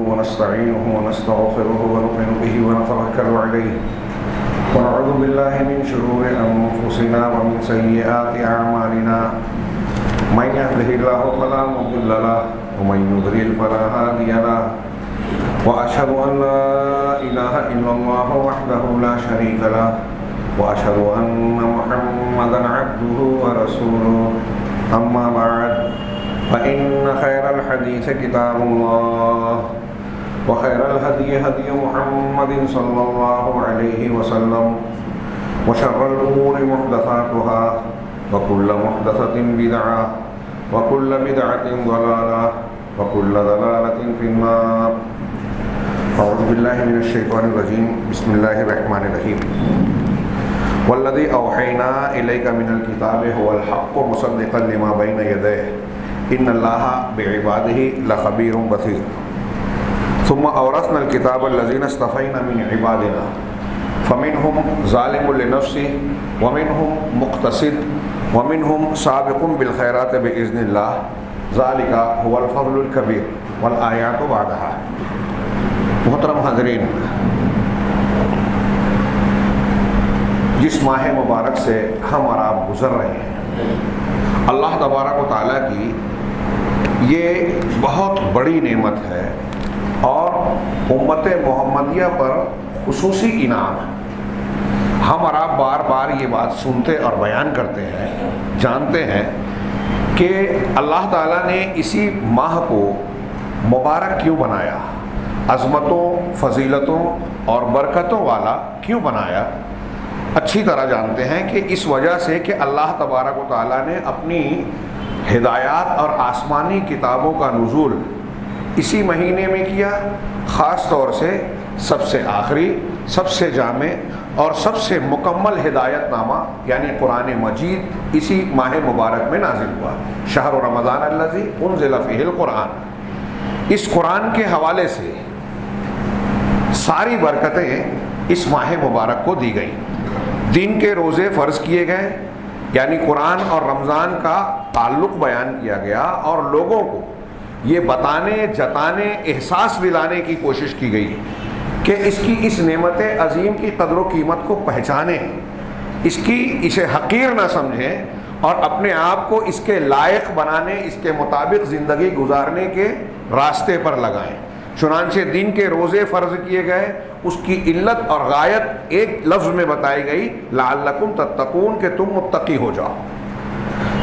ونستعينه ونستغفره ونؤمن به ونتوكل عليه ونعوذ بالله من شرور أنفسنا ومن سيئات أعمالنا من يهده الله فلا مضل له ومن يضلل فلا هادي له وأشهد أن لا إله إلا الله وحده لا شريك له وأشهد أن محمدا عبده ورسوله أما بعد فإن خير الحديث كتاب الله وخير الهدي هدي محمد صلى الله عليه وسلم وشر الأمور محدثاتها وكل محدثة بدعة وكل بدعة ضلالة وكل ضلالة في النار. أعوذ بالله من الشيطان الرجيم. بسم الله الرحمن الرحيم. والذي أوحينا إليك من الكتاب هو الحق مصدقا لما بين يديه إن الله بعباده لخبير بصير. ثم أورثنا الكتاب الذين اصطفينا من عبادنا فمنهم ظالم لنفسه ومنهم مقتصد ومنهم سابق بالخيرات بإذن الله ذلك هو الفضل الكبير والآيات بعدها. محترم حاضرین، جس ماہ مبارک سے ہم اور آپ گزر رہے ہیں، اللہ تبارک و تعالیٰ کی یہ بہت بڑی نعمت ہے اور امت محمدیہ پر خصوصی انعام ہے۔ ہم اور آپ بار بار یہ بات سنتے اور بیان کرتے ہیں، جانتے ہیں کہ اللہ تعالیٰ نے اسی ماہ کو مبارک کیوں بنایا، عظمتوں، فضیلتوں اور برکتوں والا کیوں بنایا۔ اچھی طرح جانتے ہیں کہ اس وجہ سے کہ اللہ تبارک و تعالیٰ نے اپنی ہدایات اور آسمانی کتابوں کا نزول اسی مہینے میں کیا، خاص طور سے سب سے آخری، سب سے جامع اور سب سے مکمل ہدایت نامہ یعنی قرآن مجید اسی ماہ مبارک میں نازل ہوا۔ شہر رمضان الذی انزل فیہ القرآن۔ اس قرآن کے حوالے سے ساری برکتیں اس ماہ مبارک کو دی گئیں۔ دن کے روزے فرض کیے گئے، یعنی قرآن اور رمضان کا تعلق بیان کیا گیا اور لوگوں کو یہ بتانے، جتانے، احساس دلانے کی کوشش کی گئی کہ اس نعمت عظیم کی قدر و قیمت کو پہچانیں، اسے حقیر نہ سمجھیں اور اپنے آپ کو اس کے لائق بنانے، اس کے مطابق زندگی گزارنے کے راستے پر لگائیں۔ چنانچہ دن کے روزے فرض کیے گئے، اس کی علت اور غایت ایک لفظ میں بتائی گئی، لعلکم تتقون، کہ تم متقی ہو جاؤ۔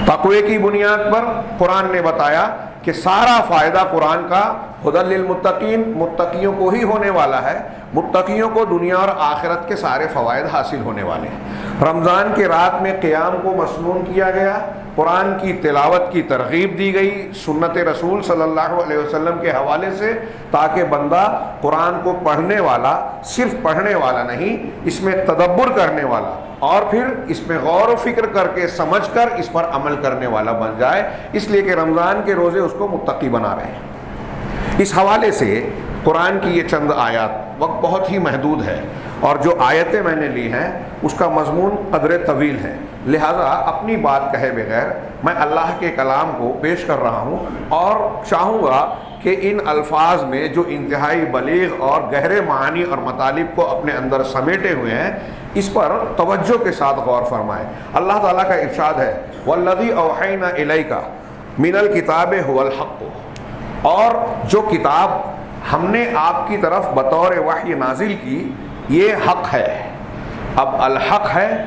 تقوی کی بنیاد پر قرآن نے بتایا کہ سارا فائدہ قرآن کا ہدی للمتقین، متقیوں کو ہی ہونے والا ہے، متقیوں کو دنیا اور آخرت کے سارے فوائد حاصل ہونے والے ہیں۔ رمضان کے رات میں قیام کو مسنون کیا گیا، قرآن کی تلاوت کی ترغیب دی گئی سنت رسول صلی اللہ علیہ وسلم کے حوالے سے، تاکہ بندہ قرآن کو پڑھنے والا صرف پڑھنے والا نہیں، اس میں تدبر کرنے والا اور پھر اس میں غور و فکر کر کے سمجھ کر اس پر عمل کرنے والا بن جائے، اس لیے کہ رمضان کے روزے اس کو متقی بنا رہے ہیں۔ اس حوالے سے قرآن کی یہ چند آیات، وقت بہت ہی محدود ہے اور جو آیتیں میں نے لی ہیں اس کا مضمون قدر طویل ہے، لہذا اپنی بات کہے بغیر میں اللہ کے کلام کو پیش کر رہا ہوں اور چاہوں گا کہ ان الفاظ میں جو انتہائی بلیغ اور گہرے معانی اور مطالب کو اپنے اندر سمیٹے ہوئے ہیں اس پر توجہ کے ساتھ غور فرمائیں۔ اللہ تعالیٰ کا ارشاد ہے، وَالَّذِي أَوْحَيْنَا إِلَيْكَ مِنَ الْكِتَابِ هُوَ الْحَقُّ، اور جو کتاب ہم نے آپ کی طرف بطور وحی نازل کی یہ حق ہے۔ اب الحق ہے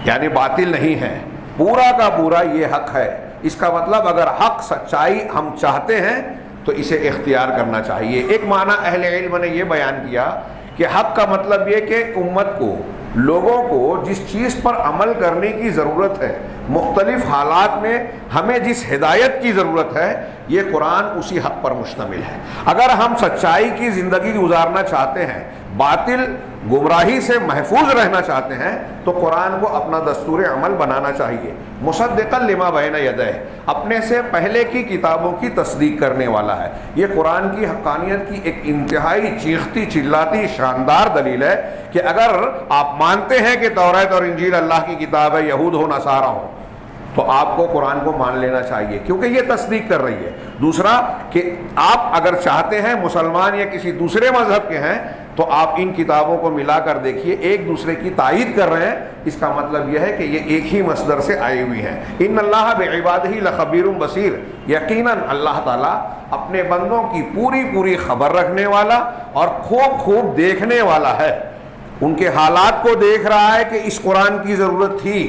یعنی باطل نہیں ہے، پورا کا پورا یہ حق ہے۔ اس کا مطلب اگر حق، سچائی ہم چاہتے ہیں تو اسے اختیار کرنا چاہیے۔ ایک معنی اہل علم نے یہ بیان کیا کہ حق کا مطلب یہ کہ امت کو، لوگوں کو جس چیز پر عمل کرنے کی ضرورت ہے، مختلف حالات میں ہمیں جس ہدایت کی ضرورت ہے، یہ قرآن اسی حق پر مشتمل ہے۔ اگر ہم سچائی کی زندگی گزارنا چاہتے ہیں، باطل گمراہی سے محفوظ رہنا چاہتے ہیں، تو قرآن کو اپنا دستور عمل بنانا چاہیے۔ مصدقا لما بین یدیہ، اپنے سے پہلے کی کتابوں کی تصدیق کرنے والا ہے۔ یہ قرآن کی حقانیت کی ایک انتہائی چیختی چلاتی شاندار دلیل ہے کہ اگر آپ مانتے ہیں کہ توریت اور انجیل اللہ کی کتاب ہے، یہود ہو نصارہ ہو، تو آپ کو قرآن کو مان لینا چاہیے، کیونکہ یہ تصدیق کر رہی ہے۔ دوسرا کہ آپ اگر چاہتے ہیں مسلمان یا کسی دوسرے مذہب کے ہیں تو آپ ان کتابوں کو ملا کر دیکھیے، ایک دوسرے کی تائید کر رہے ہیں، اس کا مطلب یہ ہے کہ یہ ایک ہی مصدر سے آئی ہوئی ہیں۔ ان اللہ بعبادہ لخبیر بصیر، یقیناً اللہ تعالیٰ اپنے بندوں کی پوری پوری خبر رکھنے والا اور خوب خوب دیکھنے والا ہے۔ ان کے حالات کو دیکھ رہا ہے کہ اس قرآن کی ضرورت تھی،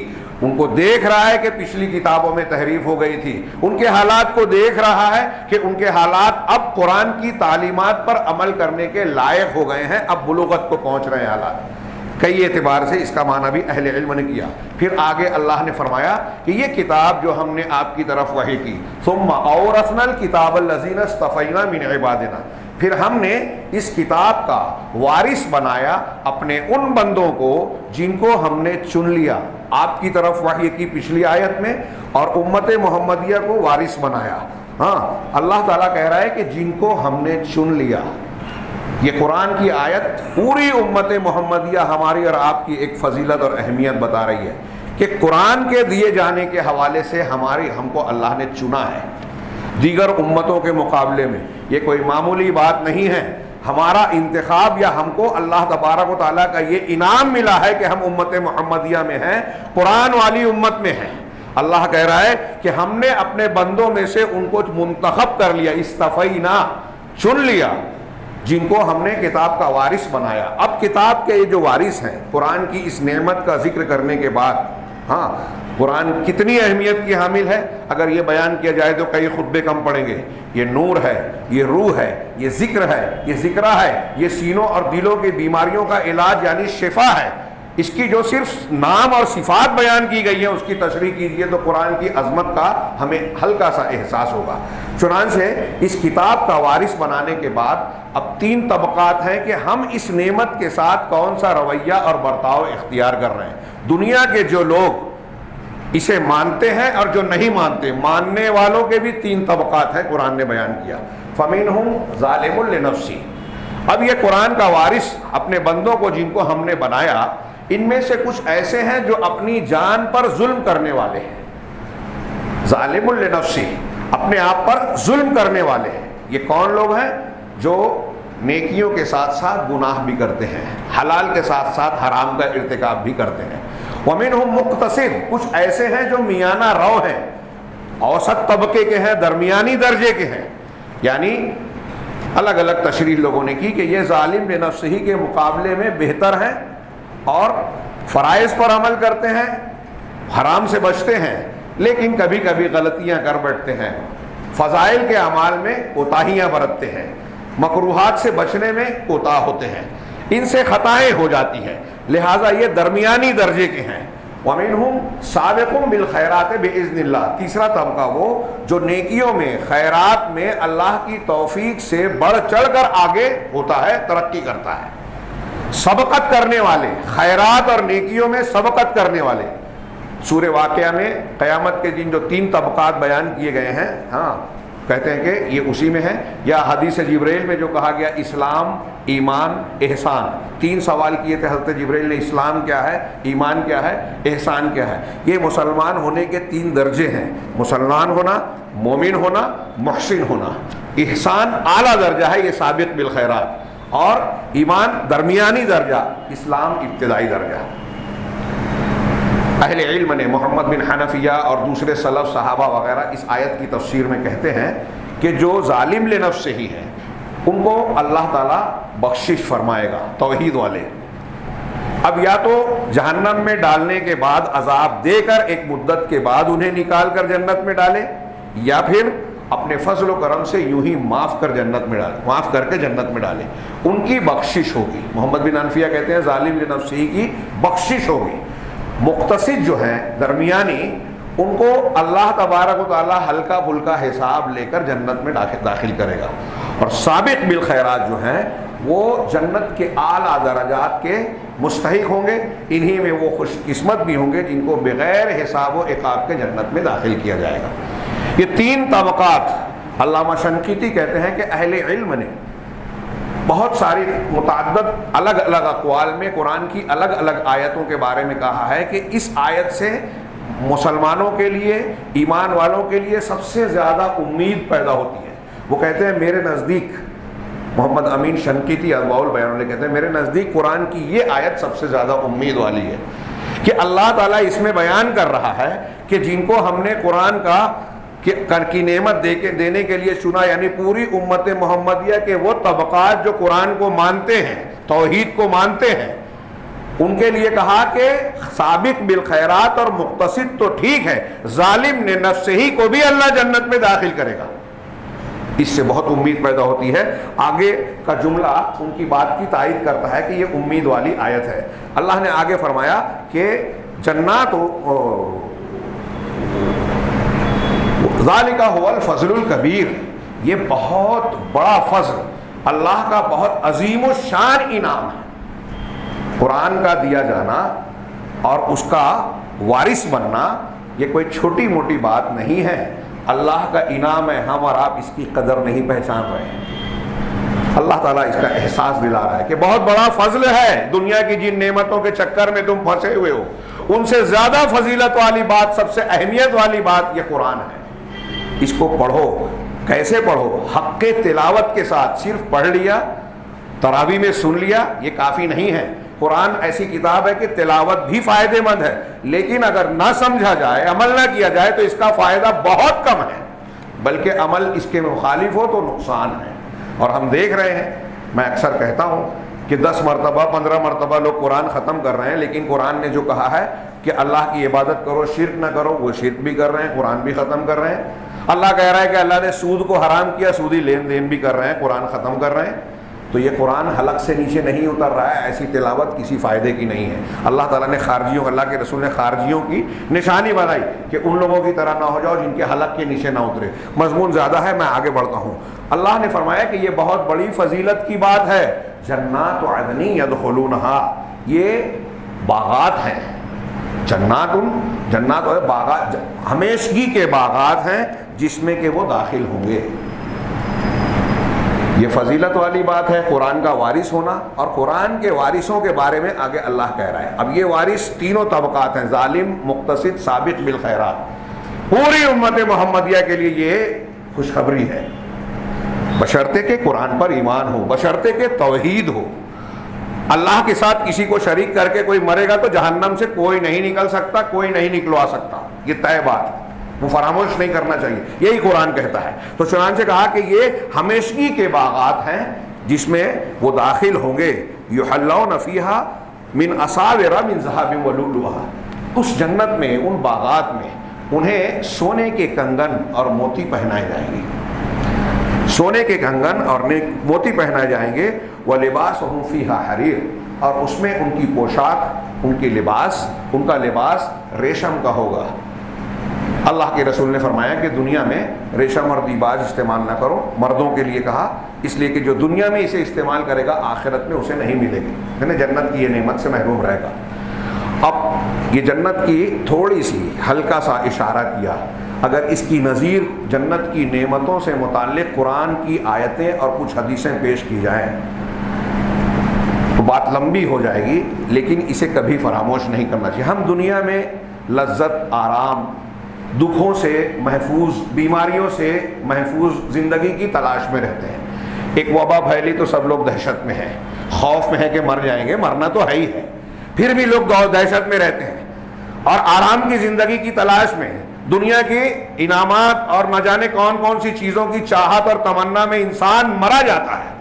ان کو دیکھ رہا ہے کہ پچھلی کتابوں میں تحریف ہو گئی تھی، ان کے حالات کو دیکھ رہا ہے کہ ان کے حالات اب قرآن کی تعلیمات پر عمل کرنے کے لائق ہو گئے ہیں، اب بلوغت کو پہنچ رہے ہیں حالات۔ کئی اعتبار سے اس کا معنی بھی اہل علم نے کیا۔ پھر آگے اللہ نے فرمایا کہ یہ کتاب جو ہم نے آپ کی طرف وحی کی، ثم اورثنا الکتاب الذین اصطفینا من عبادنا، پھر ہم نے اس کتاب کا وارث بنایا اپنے ان بندوں کو جن کو ہم نے چن لیا۔ آپ کی طرف وحی کی پچھلی آیت میں، اور امت محمدیہ کو وارث بنایا۔ ہاں، اللہ تعالیٰ کہہ رہا ہے کہ جن کو ہم نے چن لیا۔ یہ قرآن کی آیت پوری امت محمدیہ ہماری اور آپ کی ایک فضیلت اور اہمیت بتا رہی ہے کہ قرآن کے دیے جانے کے حوالے سے ہم کو اللہ نے چنا ہے دیگر امتوں کے مقابلے میں۔ یہ کوئی معمولی بات نہیں ہے، ہمارا انتخاب یا ہم کو اللہ تبارک و تعالیٰ کا یہ انعام ملا ہے کہ ہم امت محمدیہ میں ہیں، قرآن والی امت میں ہیں۔ اللہ کہہ رہا ہے کہ ہم نے اپنے بندوں میں سے ان کو منتخب کر لیا، استفینا، چن لیا، جن کو ہم نے کتاب کا وارث بنایا۔ اب کتاب کے یہ جو وارث ہیں، قرآن کی اس نعمت کا ذکر کرنے کے بعد، ہاں قرآن کتنی اہمیت کی حامل ہے اگر یہ بیان کیا جائے تو کئی خطبے کم پڑیں گے۔ یہ نور ہے، یہ روح ہے، یہ ذکر ہے، یہ ذکرہ ہے، یہ سینوں اور دلوں کی بیماریوں کا علاج یعنی شفا ہے۔ اس کی جو صرف نام اور صفات بیان کی گئی ہیں اس کی تشریح کیجئے تو قرآن کی عظمت کا ہمیں ہلکا سا احساس ہوگا۔ چنانچہ اس کتاب کا وارث بنانے کے بعد اب 3 طبقات ہیں کہ ہم اس نعمت کے ساتھ کون سا رویہ اور برتاؤ اختیار کر رہے ہیں۔ دنیا کے جو لوگ اسے مانتے ہیں اور جو نہیں مانتے، ماننے والوں کے بھی 3 طبقات ہیں، قرآن نے بیان کیا۔ فَمِنْهُمْ ظَالِمٌ لِنَفْسِهِ، اب یہ قرآن کا وارث اپنے بندوں کو جن کو ہم نے بنایا، ان میں سے کچھ ایسے ہیں جو اپنی جان پر ظلم کرنے والے ہیں۔ ظالم لنفسه، اپنے آپ پر ظلم کرنے والے ہیں۔ یہ کون لوگ ہیں؟ جو نیکیوں کے ساتھ ساتھ گناہ بھی کرتے ہیں، حلال کے ساتھ ساتھ حرام کا ارتکاب بھی کرتے ہیں۔ وَمِنْهُمْ مُقْتَصِدٌ، کچھ ایسے ہیں جو میانہ رو ہیں، اوسط طبقے کے ہیں، درمیانی درجے کے ہیں۔ یعنی الگ الگ تشریح لوگوں نے کی کہ یہ ظالم لنفسه کے مقابلے میں بہتر ہیں اور فرائض پر عمل کرتے ہیں، حرام سے بچتے ہیں، لیکن کبھی کبھی غلطیاں کر بیٹھتے ہیں، فضائل کے اعمال میں کوتاہیاں برتتے ہیں، مکروہات سے بچنے میں کوتاہ ہوتے ہیں، ان سے خطائیں ہو جاتی ہیں، لہٰذا یہ درمیانی درجے کے ہیں۔ وَمِنْهُمْ سَابِقٌ بِالْخَيْرَاتِ بِإِذْنِ اللَّهِ، تیسرا طبقہ وہ جو نیکیوں میں، خیرات میں اللہ کی توفیق سے بڑھ چڑھ کر آگے ہوتا ہے، ترقی کرتا ہے، سبقت کرنے والے، خیرات اور نیکیوں میں سبقت کرنے والے۔ سورہ واقعہ میں قیامت کے دن جو 3 طبقات بیان کیے گئے ہیں، ہاں کہتے ہیں کہ یہ اسی میں ہے، یا حدیث جبریل میں جو کہا گیا اسلام، ایمان، احسان۔ 3 سوال کیے تھے حضرت جبریل نے، اسلام کیا ہے، ایمان کیا ہے، احسان کیا ہے۔ یہ مسلمان ہونے کے 3 درجے ہیں، مسلمان ہونا، مومن ہونا، محسن ہونا۔ احسان اعلیٰ درجہ ہے، یہ سابق بالخیرات، اور ایمان درمیانی درجہ، اسلام ابتدائی درجہ۔ اہل علم نے، محمد بن حنفیہ اور دوسرے سلف صحابہ وغیرہ اس آیت کی تفسیر میں کہتے ہیں کہ جو ظالم لنفسہ ہی ہیں ان کو اللہ تعالیٰ بخشش فرمائے گا، توحید والے۔ اب یا تو جہنم میں ڈالنے کے بعد عذاب دے کر ایک مدت کے بعد انہیں نکال کر جنت میں ڈالے، یا پھر اپنے فضل و کرم سے یوں ہی معاف کر کے جنت میں ڈالے، ان کی بخشش ہوگی۔ محمد بن حنفیہ کہتے ہیں ظالم لنفسہ کی بخشش ہوگی۔ مقتصد جو ہیں، درمیانی، ان کو اللہ تبارک و تعالیٰ ہلکا پھلکا حساب لے کر جنت میں داخل کرے گا، اور سابق بالخیرات جو ہیں وہ جنت کے اعلیٰ درجات کے مستحق ہوں گے، انہی میں وہ خوش قسمت بھی ہوں گے جن کو بغیر حساب و عقاب کے جنت میں داخل کیا جائے گا۔ یہ 3 طبقات علامہ شنقیطی کہتے ہیں کہ اہل علم نے بہت ساری متعدد الگ الگ اقوال میں قرآن کی الگ الگ آیتوں کے بارے میں کہا ہے کہ اس آیت سے مسلمانوں کے لیے، ایمان والوں کے لیے سب سے زیادہ امید پیدا ہوتی ہے۔ وہ کہتے ہیں میرے نزدیک، محمد امین شنقیطی اضواء البیان والے کہتے ہیں میرے نزدیک قرآن کی یہ آیت سب سے زیادہ امید والی ہے کہ اللہ تعالیٰ اس میں بیان کر رہا ہے کہ جن کو ہم نے قرآن کی نعمت دینے کے لیے چنا، یعنی پوری امت محمدیہ کے وہ طبقات جو قرآن کو مانتے ہیں، توحید کو مانتے ہیں، ان کے لیے کہا کہ سابق بالخیرات اور مقتصد تو ٹھیک ہے، ظالم نے نفس ہی کو بھی اللہ جنت میں داخل کرے گا۔ اس سے بہت امید پیدا ہوتی ہے۔ آگے کا جملہ ان کی بات کی تائید کرتا ہے کہ یہ امید والی آیت ہے۔ اللہ نے آگے فرمایا کہ جنات ذالک هو الفضل الکبیر، یہ بہت بڑا فضل، اللہ کا بہت عظیم الشان انعام ہے۔ قرآن کا دیا جانا اور اس کا وارث بننا یہ کوئی چھوٹی موٹی بات نہیں ہے، اللہ کا انعام ہے۔ ہم اور آپ اس کی قدر نہیں پہچان رہے ہیں۔ اللہ تعالیٰ اس کا احساس دلا رہا ہے کہ بہت بڑا فضل ہے، دنیا کی جن نعمتوں کے چکر میں تم پھنسے ہوئے ہو ان سے زیادہ فضیلت والی بات، سب سے اہمیت والی بات یہ قرآن ہے۔ اس کو پڑھو، کیسے پڑھو؟ حق تلاوت کے ساتھ۔ صرف پڑھ لیا، تراویح میں سن لیا، یہ کافی نہیں ہے۔ قرآن ایسی کتاب ہے کہ تلاوت بھی فائدے مند ہے، لیکن اگر نہ سمجھا جائے، عمل نہ کیا جائے تو اس کا فائدہ بہت کم ہے، بلکہ عمل اس کے مخالف ہو تو نقصان ہے۔ اور ہم دیکھ رہے ہیں، میں اکثر کہتا ہوں کہ 10 مرتبہ 15 مرتبہ لوگ قرآن ختم کر رہے ہیں، لیکن قرآن نے جو کہا ہے کہ اللہ کی عبادت کرو، شرک نہ کرو، وہ شرک بھی کر رہے ہیں، قرآن بھی ختم کر رہے ہیں۔ اللہ کہہ رہا ہے کہ اللہ نے سود کو حرام کیا، سودی لین دین بھی کر رہے ہیں، قرآن ختم کر رہے ہیں۔ تو یہ قرآن حلق سے نیچے نہیں اتر رہا ہے، ایسی تلاوت کسی فائدے کی نہیں ہے۔ اللہ تعالیٰ نے خارجیوں، اللہ کے رسول نے خارجیوں کی نشانی بنائی کہ ان لوگوں کی طرح نہ ہو جاؤ جن کے حلق کے نیچے نہ اترے۔ مضمون زیادہ ہے، میں آگے بڑھتا ہوں۔ اللہ نے فرمایا کہ یہ بہت بڑی فضیلت کی بات ہے۔ جنات عدن یدخلونہا، یہ باغات ہیں، جنات اور باغات، ہمیشگی کے باغات ہیں جس میں کہ وہ داخل ہوں گے۔ یہ فضیلت والی بات ہے، قرآن کا وارث ہونا۔ اور قرآن کے وارثوں کے بارے میں آگے اللہ کہہ رہا ہے۔ اب یہ وارث تینوں طبقات ہیں، ظالم، مقتصد، سابق بالخیرات۔ پوری امت محمدیہ کے لیے یہ خوشخبری ہے، بشرطے کہ قرآن پر ایمان ہو، بشرطے کہ توحید ہو۔ اللہ کے ساتھ کسی کو شریک کر کے کوئی مرے گا تو جہنم سے کوئی نہیں نکل سکتا، کوئی نہیں نکلوا سکتا، یہ طے بات ہے، وہ فراموش نہیں کرنا چاہیے، یہی قرآن کہتا ہے۔ تو چنانچہ کہا کہ یہ ہمیشگی کے باغات ہیں جس میں وہ داخل ہوں گے۔ یحلون فیہا من اساور من ذہب ولؤلؤا، اس جنت میں، ان باغات میں انہیں سونے کے کنگن اور موتی پہنائے جائیں گے، سونے کے کنگن اور موتی پہنائے جائیں گے۔ وَلِبَاسُهُمْ فِيهَا حَرِيرٌ، اور اس میں ان کی پوشاک، ان کے لباس، ان کا لباس ریشم کا ہوگا۔ اللہ کے رسول نے فرمایا کہ دنیا میں ریشم اور دیباج استعمال نہ کرو، مردوں کے لیے کہا، اس لیے کہ جو دنیا میں اسے استعمال کرے گا آخرت میں اسے نہیں ملے گی، یعنی جنت کی یہ نعمت سے محروم رہے گا۔ اب یہ جنت کی تھوڑی سی ہلکا سا اشارہ کیا، اگر اس کی نظیر جنت کی نعمتوں سے متعلق قرآن کی آیتیں اور کچھ حدیثیں پیش کی جائیں تو بات لمبی ہو جائے گی، لیکن اسے کبھی فراموش نہیں کرنا چاہیے۔ ہم دنیا میں لذت، آرام، دکھوں سے محفوظ، بیماریوں سے محفوظ زندگی کی تلاش میں رہتے ہیں۔ ایک وبا پھیلی تو سب لوگ دہشت میں ہیں، خوف میں ہے کہ مر جائیں گے، مرنا تو ہے ہی ہے، پھر بھی لوگ دہشت میں رہتے ہیں اور آرام کی زندگی کی تلاش میں ہیں۔ دنیا کے انعامات اور نہ جانے کون کون سی چیزوں کی چاہت اور تمنا میں انسان مرا جاتا ہے،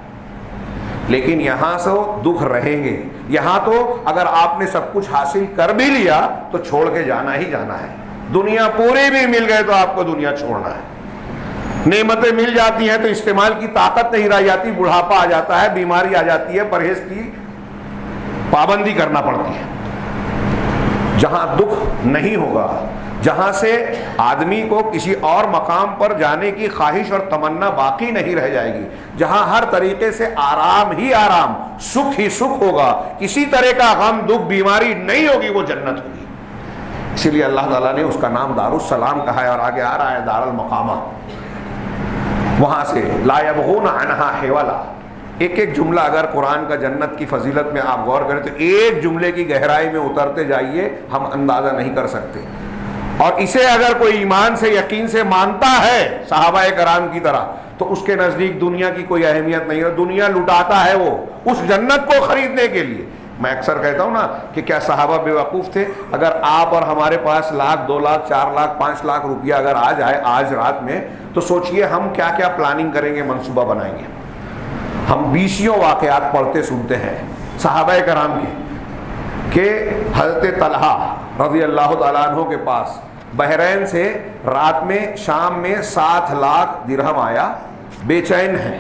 لیکن یہاں سے دکھ رہیں گے۔ یہاں تو اگر آپ نے سب کچھ حاصل کر بھی لیا تو چھوڑ کے جانا ہی جانا ہے۔ دنیا پوری بھی مل گئے تو آپ کو دنیا چھوڑنا ہے۔ نعمتیں مل جاتی ہیں تو استعمال کی طاقت نہیں رہ جاتی، بڑھاپا آ جاتا ہے، بیماری آ جاتی ہے، پرہیز کی پابندی کرنا پڑتی ہے۔ جہاں دکھ نہیں ہوگا، جہاں سے آدمی کو کسی اور مقام پر جانے کی خواہش اور تمنا باقی نہیں رہ جائے گی، جہاں ہر طریقے سے آرام ہی آرام، سکھ ہی سکھ ہوگا، کسی طرح کا غم، دکھ، بیماری نہیں ہوگی، وہ جنت ہوگی۔ اسی لیے اللہ تعالیٰ نے اس کا نام دار السلام کہا ہے، اور آگے آ رہا ہے دار المقامہ۔ وہاں سے لا یبغون عنہا حولا، ایک ایک جملہ اگر قرآن کا جنت کی فضیلت میں آپ غور کریں تو ایک جملے کی گہرائی میں اترتے جائیے، ہم اندازہ نہیں کر سکتے۔ اور اسے اگر کوئی ایمان سے یقین سے مانتا ہے صحابہ کرام کی طرح تو اس کے نزدیک دنیا کی کوئی اہمیت نہیں ہے. دنیا لٹاتا ہے وہ اس جنت کو خریدنے کے لیے. میں اکثر کہتا ہوں نا کہ کیا صحابہ بے وقوف تھے؟ اگر آپ اور ہمارے پاس لاکھ 2 لاکھ 4 لاکھ 5 لاکھ روپیہ اگر آ جائے آج رات میں تو سوچئے ہم کیا کیا پلاننگ کریں گے, منصوبہ بنائیں گے. ہم 20 واقعات پڑھتے سنتے ہیں صحابہ کرام کے کہ حضرت طلحہ رضی اللہ تعالیٰ عنہ کے پاس بحرین سے رات میں شام میں 7 لاکھ درہم آیا, بے چین ہے.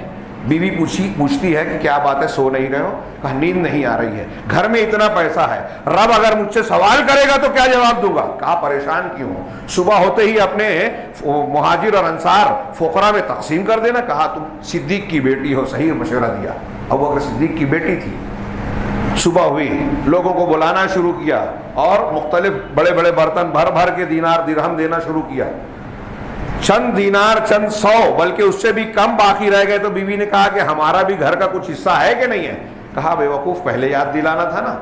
بیوی پوچھتی ہے کہ کیا بات ہے, سو نہیں رہے ہو؟ کہا نیند نہیں آ رہی ہے, گھر میں اتنا پیسہ ہے, رب اگر مجھ سے سوال کرے گا تو کیا جواب دوں گا؟ کہا پریشان کیوں ہو, صبح ہوتے ہی اپنے مہاجر اور انصار فقراء میں تقسیم کر دینا. کہا تم صدیق کی بیٹی ہو, صحیح مشورہ دیا. ابوبکر صدیق کی بیٹی تھی. صبح ہوئی, لوگوں کو بلانا شروع کیا اور مختلف بڑے بڑے برتن بھر بھر کے دینار درہم دینا شروع کیا. چند دینار, چند 100 بلکہ اس سے بھی کم باقی رہ گئے تو بیوی نے کہا کہ ہمارا بھی گھر کا کچھ حصہ ہے کہ نہیں ہے؟ کہا بے وقوف پہلے یاد دلانا تھا نا,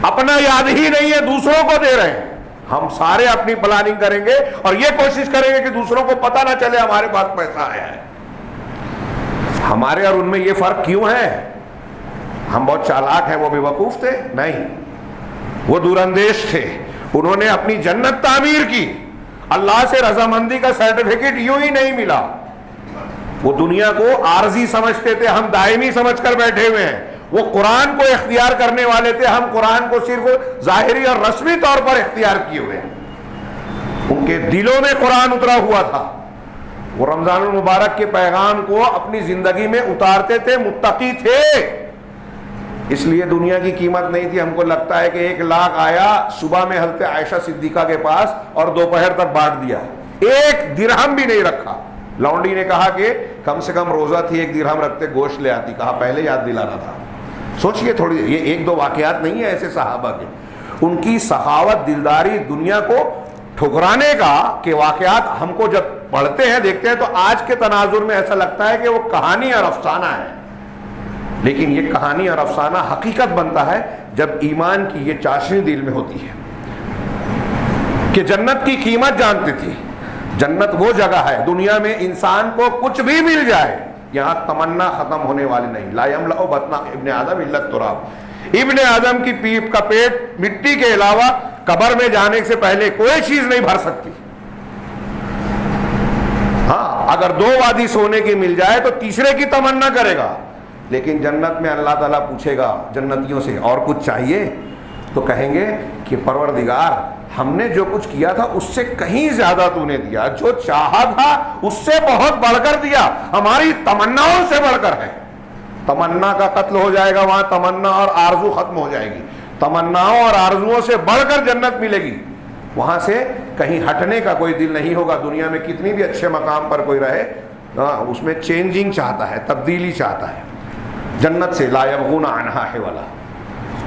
اپنا یاد ہی نہیں ہے, دوسروں کو دے رہے ہیں. ہم سارے اپنی پلاننگ کریں گے اور یہ کوشش کریں گے کہ دوسروں کو پتہ نہ چلے ہمارے پاس پیسہ آیا ہے. ہمارے اور ان میں یہ فرق کیوں ہے؟ ہم بہت چالاک ہیں, وہ بے وقوف تھے؟ نہیں, وہ دور اندیش تھے. انہوں نے اپنی جنت تعمیر کی. اللہ سے رضامندی کا سرٹیفکیٹ یوں ہی نہیں ملا. وہ دنیا کو عارضی سمجھتے تھے, ہم دائمی سمجھ کر بیٹھے ہوئے ہیں. وہ قرآن کو اختیار کرنے والے تھے, ہم قرآن کو صرف ظاہری اور رسمی طور پر اختیار کیے ہوئے ہیں. ان کے دلوں میں قرآن اترا ہوا تھا. وہ رمضان المبارک کے پیغام کو اپنی زندگی میں اتارتے تھے, متقی تھے. اس لیے دنیا کی قیمت نہیں تھی. ہم کو لگتا ہے کہ 1 لاکھ آیا صبح میں حضرت عائشہ صدیقہ کے پاس اور دوپہر تک بانٹ دیا, 1 درہم بھی نہیں رکھا. لونڈی نے کہا کہ کم سے کم روزہ تھی, 1 درہم رکھتے, گوشت لے آتی. کہا پہلے یاد دلانا تھا. سوچئے تھوڑی, یہ 1-2 واقعات نہیں ہیں ایسے صحابہ کے. ان کی سخاوت, دلداری, دنیا کو ٹھکرانے کا کہ واقعات ہم کو جب پڑھتے ہیں دیکھتے ہیں تو آج کے تناظر میں ایسا لگتا ہے کہ وہ کہانی اور افسانہ ہے. لیکن یہ کہانی اور افسانہ حقیقت بنتا ہے جب ایمان کی یہ چاشنی دل میں ہوتی ہے کہ جنت کی قیمت جانتے تھے. جنت وہ جگہ ہے, دنیا میں انسان کو کچھ بھی مل جائے, یہاں تمنا ختم ہونے والی نہیں. لا یملأ بطن ابن آدم الا التراب. ابن آدم کی پیپ کا پیٹ مٹی کے علاوہ قبر میں جانے سے پہلے کوئی چیز نہیں بھر سکتی. ہاں, اگر 2 وادی سونے کی مل جائے تو تیسرے کی تمنا کرے گا. لیکن جنت میں اللہ تعالیٰ پوچھے گا جنتیوں سے اور کچھ چاہیے تو کہیں گے کہ پروردگار ہم نے جو کچھ کیا تھا اس سے کہیں زیادہ تو نے دیا, جو چاہا تھا اس سے بہت بڑھ کر دیا, ہماری تمناؤں سے بڑھ کر ہے. تمنا کا قتل ہو جائے گا, وہاں تمنا اور آرزو ختم ہو جائے گی. تمناؤں اور آرزوؤں سے بڑھ کر جنت ملے گی, وہاں سے کہیں ہٹنے کا کوئی دل نہیں ہوگا. دنیا میں کتنی بھی اچھے مقام پر کوئی رہے اس میں چینجنگ چاہتا ہے, تبدیلی چاہتا ہے. جنت سے لا یبغون عنہا حولا.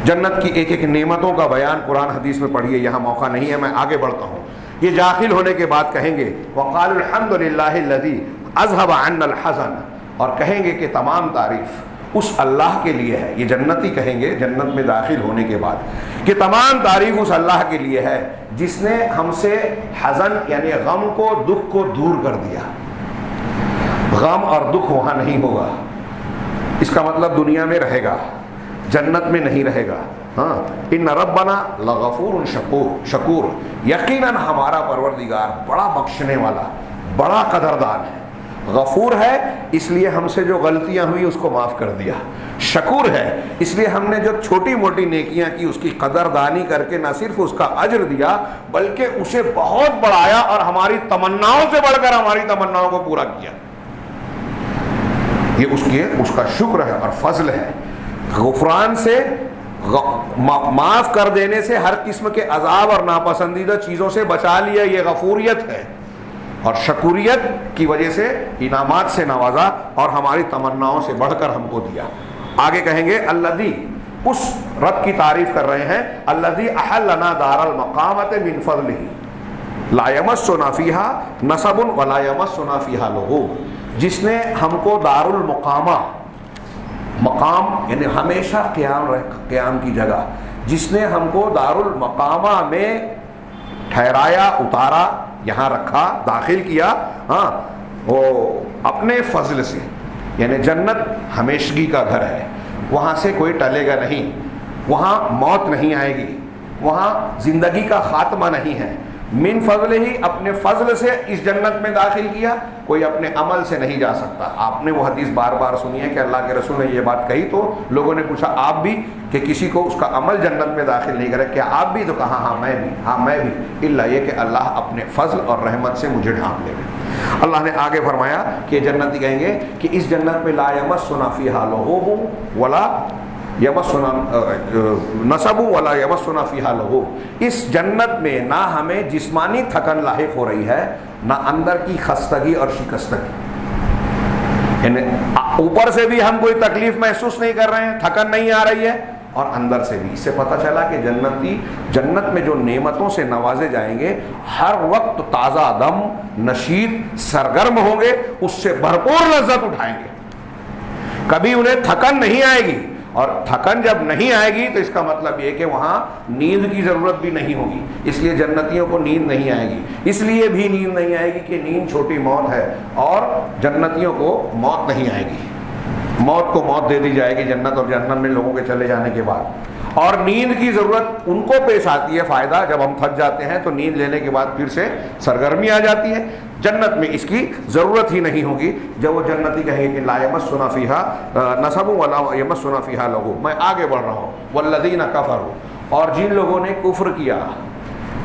جنت کی ایک ایک نعمتوں کا بیان قرآن حدیث میں پڑھیے, یہاں موقع نہیں ہے, میں آگے بڑھتا ہوں. یہ داخل ہونے کے بعد کہیں گے وقال الحمد للہ الذی اذهب عنا الحزن, اور کہیں گے کہ تمام تعریف اس اللہ کے لیے ہے. یہ جنتی کہیں گے جنت میں داخل ہونے کے بعد کہ تمام تعریف اس اللہ کے لیے ہے جس نے ہم سے حزن یعنی غم کو, دکھ کو دور کر دیا. غم اور دکھ وہاں نہیں ہوگا. اس کا مطلب دنیا میں رہے گا, جنت میں نہیں رہے گا. ہاں, ان ربنا لغفور شکور. یقیناً ہمارا پروردگار بڑا بخشنے والا, بڑا قدردان ہے. غفور ہے اس لیے ہم سے جو غلطیاں ہوئی اس کو معاف کر دیا. شکور ہے اس لیے ہم نے جو چھوٹی موٹی نیکیاں کی اس کی قدردانی کر کے نہ صرف اس کا اجر دیا بلکہ اسے بہت بڑھایا اور ہماری تمناؤں سے بڑھ کر ہماری تمناؤں کو پورا کیا. یہ اس کا شکر ہے اور فضل ہے. غفران سے, معاف کر دینے سے, ہر قسم کے عذاب اور ناپسندیدہ چیزوں سے بچا لیا, یہ غفوریت ہے. اور شکوریت کی وجہ سے انعامات سے نوازا اور ہماری تمناؤں سے بڑھ کر ہم کو دیا. آگے کہیں گے الذی, اس رب کی تعریف کر رہے ہیں, الذی احلنا دار المقامۃ من فضلہ لا یمسنا فیہا نصب ولا یمسنا فیہا لغوب. جس نے ہم کو دار المقامہ, مقام یعنی ہمیشہ قیام کی جگہ, جس نے ہم کو دار المقامہ میں ٹھہرایا، اتارا، یہاں رکھا، داخل کیا، ہاں، وہ اپنے فضل سے. یعنی جنت ہمیشگی کا گھر ہے، وہاں سے کوئی ٹلے گا نہیں، وہاں موت نہیں آئے گی، وہاں زندگی کا خاتمہ نہیں ہے. من فضل ہی، اپنے فضل سے اس جنت میں داخل کیا، کوئی اپنے عمل سے نہیں جا سکتا. آپ نے وہ حدیث بار بار سنی ہے کہ اللہ کے رسول نے یہ بات کہی تو لوگوں نے پوچھا آپ بھی، کہ کسی کو اس کا عمل جنت میں داخل نہیں کرے، کیا آپ بھی؟ تو کہا ہاں میں بھی، ہاں میں بھی، الا یہ کہ اللہ اپنے فضل اور رحمت سے مجھے ڈھانپ لے گا. اللہ نے آگے فرمایا کہ جنتی کہیں گے کہ اس جنت میں لا یمسنا فیہا لغوب ولا یمسنا نصب ولا یمسنا فیہا لغوب. اس جنت میں نہ ہمیں جسمانی تھکن لاحق ہو رہی ہے، نہ اندر کی خستگی اور شکستگی. یعنی اوپر سے بھی ہم کوئی تکلیف محسوس نہیں کر رہے ہیں، تھکن نہیں آ رہی ہے، اور اندر سے بھی. اس سے پتہ چلا کہ جنت میں جو نعمتوں سے نوازے جائیں گے ہر وقت تازہ دم، نشیط، سرگرم ہوں گے، اس سے بھرپور لذت اٹھائیں گے. کبھی انہیں تھکن نہیں آئے گی، اور تھکن جب نہیں آئے گی تو اس کا مطلب یہ کہ وہاں نیند کی ضرورت بھی نہیں ہوگی. اس لیے جنتیوں کو نیند نہیں آئے گی. اس لیے بھی نیند نہیں آئے گی کہ نیند چھوٹی موت ہے، اور جنتیوں کو موت نہیں آئے گی. موت کو موت دے دی جائے گی جنت اور جہنم میں لوگوں کے چلے جانے کے بعد. اور نیند کی ضرورت ان کو پیش آتی ہے، فائدہ جب ہم تھک جاتے ہیں تو نیند لینے کے بعد پھر سے سرگرمی آ جاتی ہے. جنت میں اس کی ضرورت ہی نہیں ہوگی. جب وہ جنتی کہیں گے کہ لا یمسنا فیہا نصب ولا یمسنا فیہا لغوب. میں آگے بڑھ رہا ہوں. والذین کفروا، اور جن لوگوں نے کفر کیا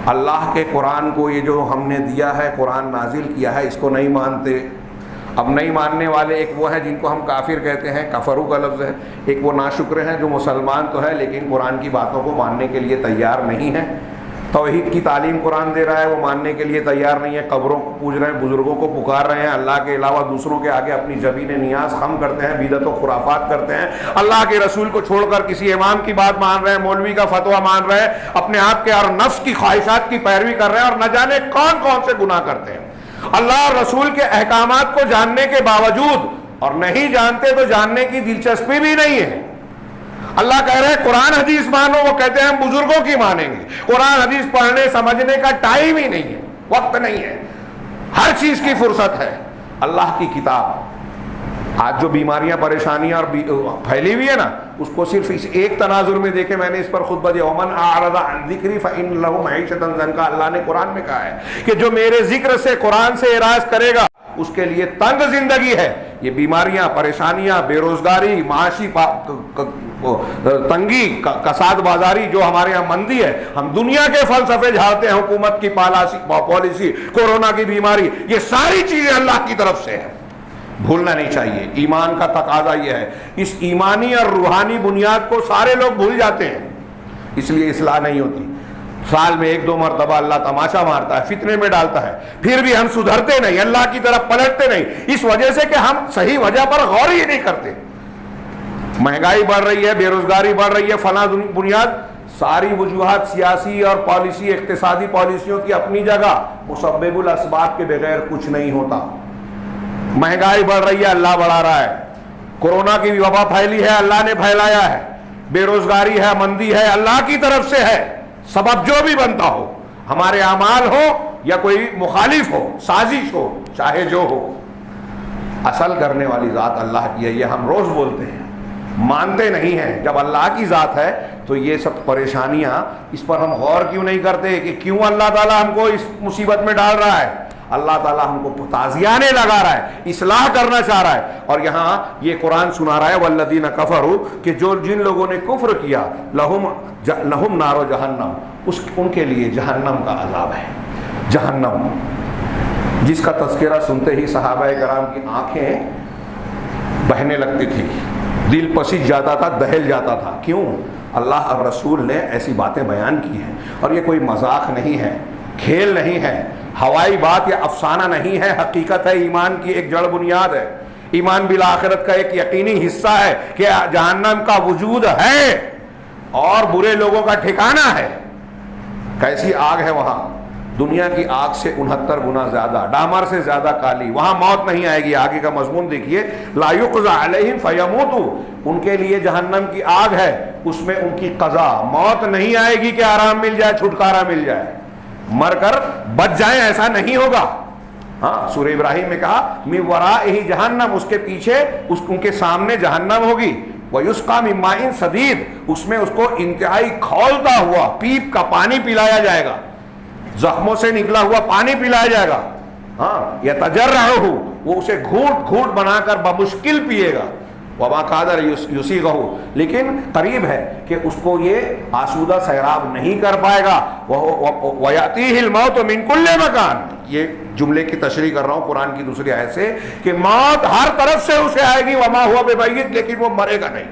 اللہ کے قرآن کو، یہ جو ہم نے دیا ہے، قرآن نازل کیا ہے، اس کو نہیں مانتے. اب نہیں ماننے والے ایک وہ ہیں جن کو ہم کافر کہتے ہیں، کفرو کا لفظ ہے. ایک وہ ناشکر ہیں جو مسلمان تو ہے لیکن قرآن کی باتوں کو ماننے کے لیے تیار نہیں ہے. توحید کی تعلیم قرآن دے رہا ہے، وہ ماننے کے لیے تیار نہیں ہے. قبروں کو پوج رہے ہیں، بزرگوں کو پکار رہے ہیں، اللہ کے علاوہ دوسروں کے آگے اپنی جبین نیاز خم کرتے ہیں، بدعت و خرافات کرتے ہیں. اللہ کے رسول کو چھوڑ کر کسی امام کی بات مان رہے ہیں، مولوی کا فتویٰ مان رہے ہیں، اپنے آپ کے اور نفس کی خواہشات کی پیروی کر رہے ہیں، اور نہ جانے کون کون سے گناہ کرتے ہیں. اللہ اور رسول کے احکامات کو جاننے کے باوجود، اور نہیں جانتے تو جاننے کی دلچسپی بھی نہیں ہے. اللہ کہہ رہے ہیں قرآن حدیث مانو، وہ کہتے ہیں ہم بزرگوں کی مانیں گے. قرآن حدیث پڑھنے سمجھنے کا ٹائم ہی نہیں ہے، وقت نہیں ہے، ہر چیز کی فرصت ہے. اللہ کی کتاب، آج جو بیماریاں، پریشانیاں اور پھیلی ہوئی ہے نا، اس کو صرف اس ایک تناظر میں دیکھے. میں نے اس پر خطبہ دیا، ومن اعرض عن ذکری فإن له معیشۃ ضنکا. اللہ نے قرآن میں کہا ہے کہ جو میرے ذکر سے، قرآن سے اعراض کرے گا اس کے لیے تنگ زندگی ہے. یہ بیماریاں، پریشانیاں، بے روزگاری، معاشی تنگی، کساد بازاری جو ہمارے یہاں مندی ہے، ہم دنیا کے فلسفے جھاڑتے ہیں، حکومت کی پالیسی، کورونا کی بیماری، یہ ساری چیزیں اللہ کی طرف سے ہیں. بھولنا نہیں چاہیے. ایمان کا تقاضا یہ ہے. اس ایمانی اور روحانی بنیاد کو سارے لوگ بھول جاتے ہیں، اس لیے اصلاح نہیں ہوتی. سال میں 1-2 مرتبہ اللہ تماشا مارتا ہے، فتنے میں ڈالتا ہے، پھر بھی ہم سدھرتے نہیں، اللہ کی طرف پلٹتے نہیں. اس وجہ سے کہ ہم صحیح وجہ پر غور ہی نہیں کرتے. مہنگائی بڑھ رہی ہے، بے روزگاری بڑھ رہی ہے، فلاں بنیاد، ساری وجوہات سیاسی اور پالیسی، اقتصادی پالیسیوں کی اپنی جگہ، مسبب الاسباب کے بغیر کچھ نہیں ہوتا. مہنگائی بڑھ رہی ہے، اللہ بڑھا رہا ہے. کورونا کی وبا پھیلی ہے، اللہ نے پھیلایا ہے. بے روزگاری ہے، مندی ہے، اللہ کی طرف سے ہے. سبب جو بھی بنتا ہو، ہمارے اعمال ہو یا کوئی مخالف ہو، سازش ہو، چاہے جو ہو، اصل کرنے والی ذات اللہ کی ہے. یہ ہم روز بولتے ہیں، مانتے نہیں ہیں. جب اللہ کی ذات ہے تو یہ سب پریشانیاں، اس پر ہم غور کیوں نہیں کرتے کہ کیوں اللہ تعالیٰ ہم کو اس مصیبت میں ڈال رہا ہے. اللہ تعالیٰ ہم کو تعزیانے لگا رہا ہے، اصلاح کرنا چاہ رہا ہے. اور یہاں یہ قرآن سنا رہا ہے والذین کفروا، کہ جن لوگوں نے کفر کیا، لہم نار جہنم، ان کے لیے جہنم کا عذاب ہے. جہنم جس کا تذکرہ سنتے ہی صحابہ کرام کی آنکھیں بہنے لگتی تھی، دل پسیج جاتا تھا، دہل جاتا تھا. کیوں؟ اللہ اور رسول نے ایسی باتیں بیان کی ہیں. اور یہ کوئی مذاق نہیں ہے، کھیل نہیں ہے، ہوائی بات یا افسانہ نہیں ہے، حقیقت ہے. ایمان کی ایک جڑ بنیاد ہے. ایمان بالآخرت کا ایک یقینی حصہ ہے کہ جہنم کا وجود ہے اور برے لوگوں کا ٹھکانہ ہے. کیسی آگ ہے وہاں؟ دنیا کی آگ سے 69 گنا زیادہ، ڈامر سے زیادہ کالی. وہاں موت نہیں آئے گی. آگے کا مضمون دیکھیے، لا یقضى علیہم فیموتوا. ان کے لیے جہنم کی آگ ہے، اس میں ان کی قضا، موت نہیں آئے گی کہ آرام مل جائے، چھٹکارا مل جائے. مر کر بچ جائیں، ایسا نہیں ہوگا. ہاں سورہ ابراہیم میں کہا من ورائہ جہنم، اس کے پیچھے ان کے سامنے جہنم ہوگی. وَيُسْقَى مِن مَّاءٍ صَدِيدٍ، اس میں اس کو انتہائی کھولتا ہوا پیپ کا پانی پلایا جائے گا، زخموں سے نکلا ہوا پانی پلایا جائے گا. ہاں یتجرعہ، وہ اسے گھونٹ گھونٹ بنا کر بمشکل پیے گا. وما قادر یسیغہ، لیکن قریب ہے کہ اس کو یہ آسودہ سیراب نہیں کر پائے گا. وَيَأْتِيهِ الْمَوْتُ مِن كُلِّ مَكَانٍ، یہ جملے کی تشریح کر رہا ہوں قرآن کی دوسری آیت سے کہ موت ہر طرف سے اسے آئے گی. وما ہوا بمیت، لیکن وہ مرے گا نہیں.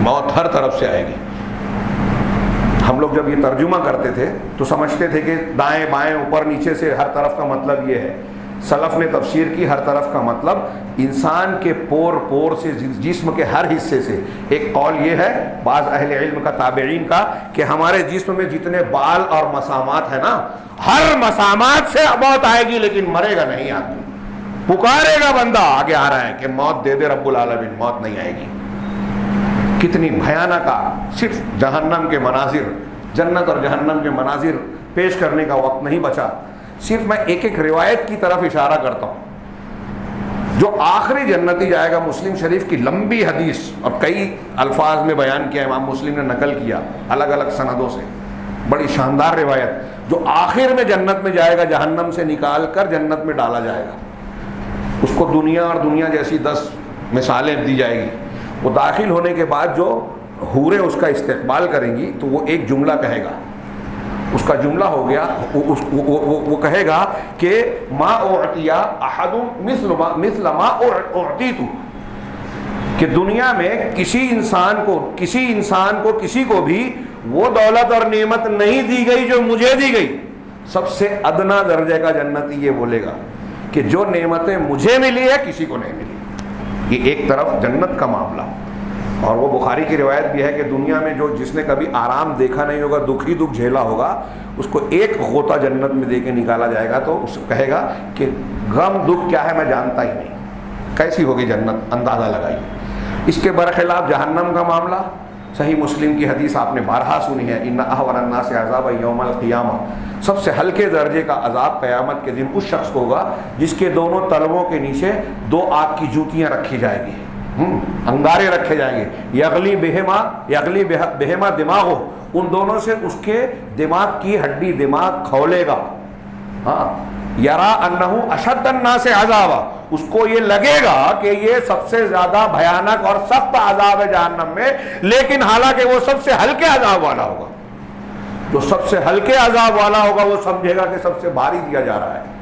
موت ہر طرف سے آئے گی. ہم لوگ جب یہ ترجمہ کرتے تھے تو سمجھتے تھے کہ دائیں بائیں اوپر نیچے سے ہر طرف کا مطلب یہ ہے. سلف نے تفسیر کی ہر طرف کا مطلب انسان کے پور پور سے، جسم کے ہر حصے سے. ایک قول یہ ہے بعض اہل علم کا، تابعین کا، کہ ہمارے جسم میں جتنے بال اور مسامات ہیں نا، ہر مسامات سے موت آئے گی لیکن مرے گا نہیں آدمی. پکارے گا بندہ، آگے آ رہا ہے کہ موت دے دے رب العالمین، موت نہیں آئے گی. کتنی بھیانک، صرف جہنم کے مناظر، جنت اور جہنم کے مناظر پیش کرنے کا وقت نہیں بچا. صرف میں ایک ایک روایت کی طرف اشارہ کرتا ہوں. جو آخری جنتی جائے گا، مسلم شریف کی لمبی حدیث اور کئی الفاظ میں بیان کیا، امام مسلم نے نقل کیا الگ الگ سندوں سے، بڑی شاندار روایت. جو آخر میں جنت میں جائے گا، جہنم سے نکال کر جنت میں ڈالا جائے گا، اس کو دنیا اور دنیا جیسی 10 مثالیں دی جائے گی. وہ داخل ہونے کے بعد جو حوریں اس کا استقبال کریں گی تو وہ ایک جملہ کہے گا. اس کا جملہ ہو گیا، وہ کہے گا کہ ما اعطی احد مثل ما اعطیت، کہ دنیا میں کسی انسان کو کسی کو بھی وہ دولت اور نعمت نہیں دی گئی جو مجھے دی گئی. سب سے ادنا درجے کا جنتی یہ بولے گا کہ جو نعمتیں مجھے ملی ہے کسی کو نہیں ملی. یہ ایک طرف جنت کا معاملہ. اور وہ بخاری کی روایت بھی ہے کہ دنیا میں جس نے کبھی آرام دیکھا نہیں ہوگا، دکھ ہی دکھ جھیلا ہوگا، اس کو ایک غوطہ جنت میں دے کے نکالا جائے گا تو اس کہے گا کہ غم دکھ کیا ہے میں جانتا ہی نہیں. کیسی ہوگی جنت، اندازہ لگائیے. اس کے برخلاف جہنم کا معاملہ، صحیح مسلم کی حدیث آپ نے بارہا سنی ہے، ان احون الناس عذابا یوم القیامہ، سب سے ہلکے درجے کا عذاب قیامت کے دن اس شخص کو ہوگا جس کے دونوں تلووں کے نیچے 2 آگ کی جوتیاں رکھی جائیں گی، انگارے رکھے جائیں گے. یغلی بہما دماغو، ان دونوں سے اس کے دماغ کی ہڈی دماغ کھولے گا. ہاں یرا انہو اشد الناس عذابا، اس کو یہ لگے گا کہ یہ سب سے زیادہ بھیانک اور سخت عذاب ہے جہنم میں، لیکن حالانکہ وہ سب سے ہلکے عذاب والا ہوگا. جو سب سے ہلکے عذاب والا ہوگا وہ سمجھے گا کہ سب سے بھاری دیا جا رہا ہے.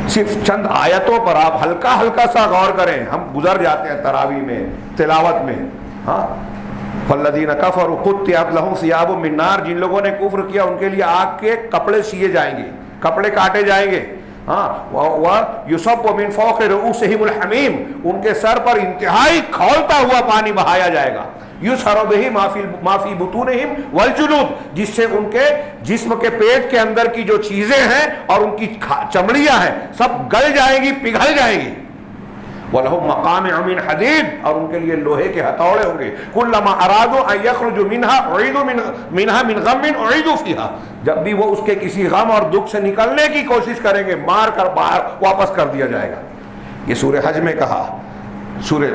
صرف چند آیتوں پر آپ ہلکا ہلکا سا غور کریں، ہم گزر جاتے ہیں تراویح میں، تلاوت میں. ہاں فالذین کفروا قطعت لہم ثیاب من نار، جن لوگوں نے کفر کیا ان کے لیے آگ کے کپڑے سیے جائیں گے، کپڑے کاٹے جائیں گے. ہاں وَيُصَبُّ مِن فَوْقِ رُؤُوسِهِمُ الْحَمِيمُ، ان کے سر پر انتہائی کھولتا ہوا پانی بہایا جائے گا. یُسْحَرُ بِهِ مَا فِي بُطُونِهِمْ وَالْجُلُودُ، جس سے ان کے جسم کے پیٹ کے اندر کی جو چیزیں ہیں اور ان کی چمڑیاں ہیں سب گل جائیں گی، پگھل جائیں گی. وَلَهُمْ مَقَامِعُ مِنْ حَدِيدٍ، اور ان کے لیے لوہے کے ہتھوڑے ہوں گے. كُلَّمَا أَرَادُوا أَن يَخْرُجُوا مِنْهَا أُعِيدُوا مِنْهَا مِنْ غَمٍّ أُعِيدُوا فِيهَا، جب بھی وہ اس کے کسی غم اور دکھ سے نکلنے کی کوشش کریں گے مار کر باہر واپس کر دیا جائے گا. یہ سورہ حج میں کہا. سورہ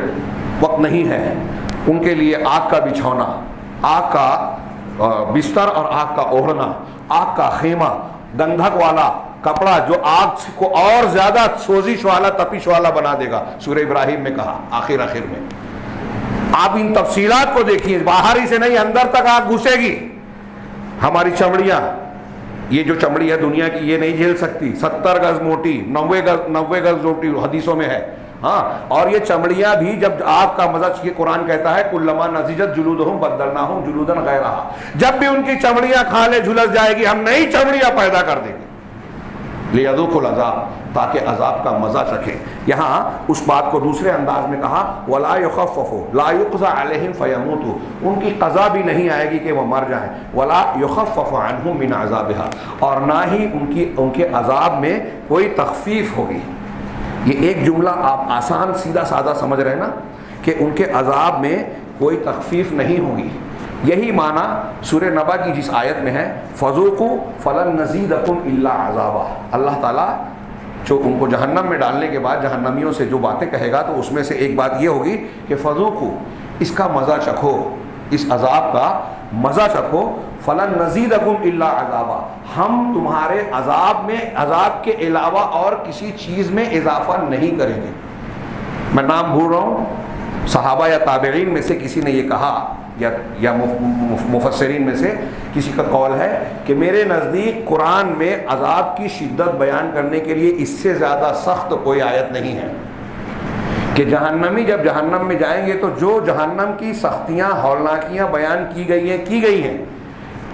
وقت نہیں ہے. ان کے لیے آگ کا بچھونا، آگ کا بستر اور آگ کا اوڑھنا، آگ کا خیمہ، گندھک والا کپڑا جو آگ کو اور زیادہ سوزش والا، تپش والا بنا دے گا. سورہ ابراہیم میں کہا آخر میں. آپ ان تفصیلات کو دیکھیے، باہر ہی سے نہیں اندر تک آگ گھسے گی. ہماری چمڑیاں، یہ جو چمڑی ہے دنیا کی یہ نہیں جھیل سکتی، 70 گز موٹی، 90 گز موٹی حدیثوں میں ہے. ہاں اور یہ چمڑیاں بھی جب آگ کا مزہ، یہ قرآن کہتا ہے کلما نضجت جلودہم بدلناہم جلودا غیرہا، جب بھی ان کی چمڑیاں کھالے جھلس جائے گی ہم نئی چمڑیاں پیدا کر دیں گے. لیذوقوا العذاب، تاکہ عذاب کا مزہ چکھیں. یہاں اس بات کو دوسرے انداز میں کہا ولا یخفف لا یقضى علیہم فیموتوا، ان کی قضا بھی نہیں آئے گی کہ وہ مر جائیں. ولا یخفف عنہم من عذابها، اور نہ ہی ان کے عذاب میں کوئی تخفیف ہوگی. یہ ایک جملہ آپ آسان سیدھا سادہ سمجھ رہے ہیں نا کہ ان کے عذاب میں کوئی تخفیف نہیں ہوگی. یہی معنی سورہ نبا کی جس آیت میں ہے فذوقوا فلن نزیدکم الا عذابا. اللہ تعالیٰ جو ان کو جہنم میں ڈالنے کے بعد جہنمیوں سے جو باتیں کہے گا تو اس میں سے ایک بات یہ ہوگی کہ فذوقوا، اس کا مزہ چکھو، اس عذاب کا مزہ چکھو، فلن نزیدکم الا عذابا، ہم تمہارے عذاب میں عذاب کے علاوہ اور کسی چیز میں اضافہ نہیں کریں گے. میں نام بھول رہا ہوں، صحابہ یا تابعین میں سے کسی نے یہ کہا یا مفسرین میں سے کسی کا قول ہے کہ میرے نزدیک قرآن میں عذاب کی شدت بیان کرنے کے لیے اس سے زیادہ سخت کوئی آیت نہیں ہے کہ جہنمی جب جہنم میں جائیں گے تو جو جہنم کی سختیاں ہولناکیاں بیان کی گئی ہیں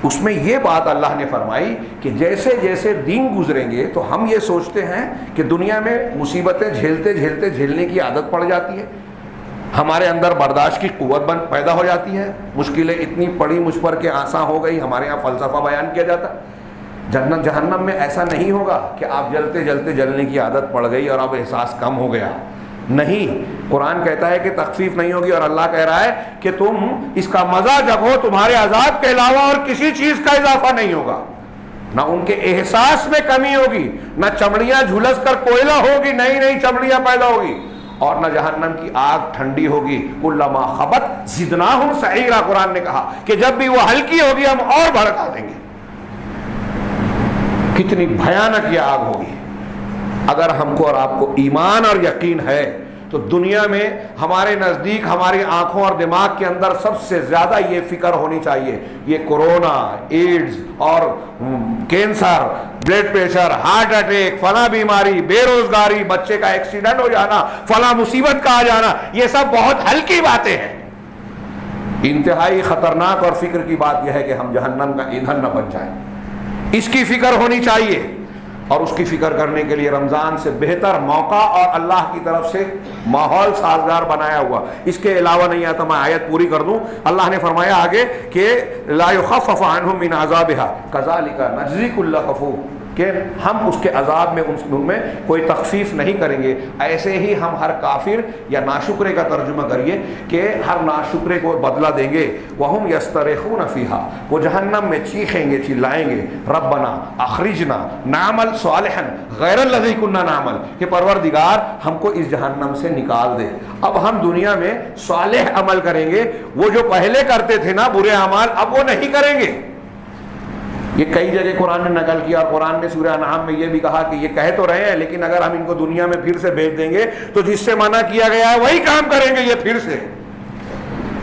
اس میں یہ بات اللہ نے فرمائی کہ جیسے جیسے دن گزریں گے تو ہم یہ سوچتے ہیں کہ دنیا میں مصیبتیں جھیلنے کی عادت پڑ جاتی ہے، ہمارے اندر برداشت کی قوت پیدا ہو جاتی ہے، مشکلیں اتنی پڑی مجھ پر کہ آسان ہو گئی. ہمارے یہاں فلسفہ بیان کیا جاتا ہے. جہنم میں ایسا نہیں ہوگا کہ آپ جلنے کی عادت پڑ گئی اور اب احساس کم ہو گیا. نہیں، قرآن کہتا ہے کہ تخفیف نہیں ہوگی، اور اللہ کہہ رہا ہے کہ تم اس کا مزہ چکھو، تمہارے عذاب کے علاوہ اور کسی چیز کا اضافہ نہیں ہوگا. نہ ان کے احساس میں کمی ہوگی، نہ چمڑیاں جھلس کر کوئلہ ہوگی، نئی چمڑیاں پیدا ہوگی، اور نہ جہنم کی آگ ٹھنڈی ہوگی. کلما خبت زدناہم سعیرا، قرآن نے کہا کہ جب بھی وہ ہلکی ہوگی ہم اور بھڑکا دیں گے. کتنی بھیانک یہ آگ ہوگی. اگر ہم کو اور آپ کو ایمان اور یقین ہے تو دنیا میں ہمارے نزدیک ہماری آنکھوں اور دماغ کے اندر سب سے زیادہ یہ فکر ہونی چاہیے یہ کورونا، ایڈز اور cancer, blood pressure, heart attack, فلاں بیماری، بے روزگاری، بچے کا ایکسیڈنٹ ہو جانا، فلاں مصیبت کا آ جانا، یہ سب بہت ہلکی باتیں ہیں. انتہائی خطرناک اور فکر کی بات یہ ہے کہ ہم جہنم کا ایندھن نہ بن جائیں. اس کی فکر ہونی چاہیے، اور اس کی فکر کرنے کے لیے رمضان سے بہتر موقع اور اللہ کی طرف سے ماحول سازگار بنایا ہوا اس کے علاوہ نہیں آتا. میں آیت پوری کر دوں. اللہ نے فرمایا آگے کہ لا یخفف عنہم من عذابها کذالک نجزی کل کفور، کہ ہم اس کے عذاب میں ان میں کوئی تخفیف نہیں کریں گے. ایسے ہی ہم ہر کافر یا ناشکرے کا ترجمہ کریے کہ ہر ناشکرے کو بدلہ دیں گے. وہم یسترخون فیہا، وہ جہنم میں چیخیں گے، چلائیں گے، ربنا اخرجنا نعمل صالحا غیر الذی کنا نعمل، کہ پروردگار ہم کو اس جہنم سے نکال دے، اب ہم دنیا میں صالح عمل کریں گے. وہ جو پہلے کرتے تھے نا برے اعمال، اب وہ نہیں کریں گے. یہ کئی جگہ قرآن نے نقل کیا، اور قرآن نے سورہ انعام میں یہ بھی کہا کہ یہ کہہ تو رہے ہیں لیکن اگر ہم ان کو دنیا میں پھر سے بھیج دیں گے تو جس سے منع کیا گیا ہے وہی کام کریں گے یہ پھر سے.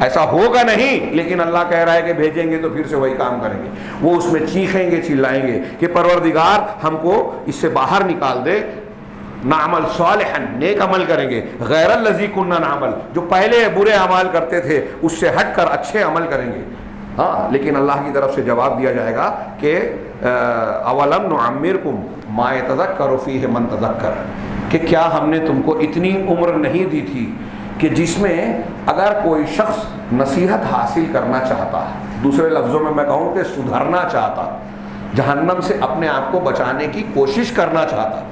ایسا ہوگا نہیں، لیکن اللہ کہہ رہا ہے کہ بھیجیں گے تو پھر سے وہی کام کریں گے. وہ اس میں چیخیں گے، چلائیں گے کہ پروردگار ہم کو اس سے باہر نکال دے. نعمل صالحا، نیک عمل کریں گے، غیر الذی کنا نعمل، جو پہلے برے اعمال کرتے تھے اس سے ہٹ کر اچھے عمل کریں گے. ہاں، لیکن اللہ کی طرف سے جواب دیا جائے گا کہ اولم نعمرکم ما یتذکر فیہ من تذکر، کہ کیا ہم نے تم کو اتنی عمر نہیں دی تھی کہ جس میں اگر کوئی شخص نصیحت حاصل کرنا چاہتا، دوسرے لفظوں میں کہوں کہ سدھرنا چاہتا، جہنم سے اپنے آپ کو بچانے کی کوشش کرنا چاہتا،